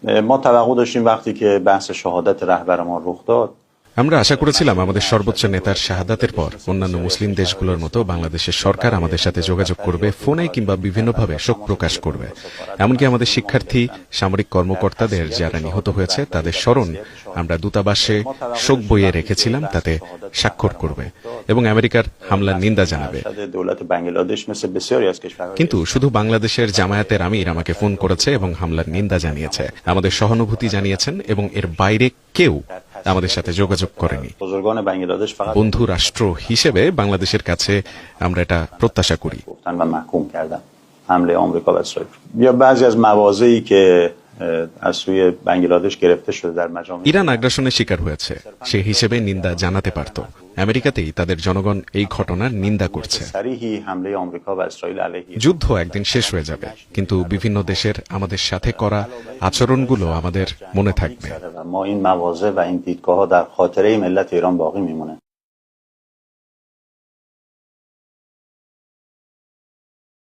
ما توقع داشتیم وقتی که بحث شهادت رهبرمان رخ داد আমরা আশা করেছিলাম আমাদের সর্বোচ্চ নেতার শাহাদাতের পর অন্যান্য মুসলিম দেশগুলোর মতো বাংলাদেশের সরকার আমাদের সাথে যোগাযোগ করবে, ফোনে কিংবা বিভিন্নভাবে শোক প্রকাশ করবে। এমনকি আমাদের শিক্ষার্থী, সামরিক কর্মকর্তাদের যারা নিহত হয়েছে তাদের স্মরণ আমরা দূতাবাসে শোক বইয়ে রেখেছিলাম, তাতে স্বাক্ষর করবে এবং আমেরিকার হামলার নিন্দা জানাবে। কিন্তু শুধু বাংলাদেশের জামায়াতের আমির আমাকে ফোন করেছে এবং হামলার নিন্দা জানিয়েছে, আমাদের সহানুভূতি জানিয়েছেন এবং এর বাইরে কেউ আমাদের সাথে যোগাযোগ করেনি। বন্ধু রাষ্ট্র হিসেবে বাংলাদেশের কাছে আমরা এটা প্রত্যাশা করি। ইরান আগ্রাসনের শিকার হয়েছে, সে হিসেবে নিন্দা জানাতে পারত। আমেরিকাতেই তাদের জনগণ এই ঘটনার নিন্দা করছে। যুদ্ধ একদিন শেষ হয়ে যাবে, কিন্তু বিভিন্ন দেশের আমাদের সাথে করা আচরণগুলো আমাদের মনে থাকবে।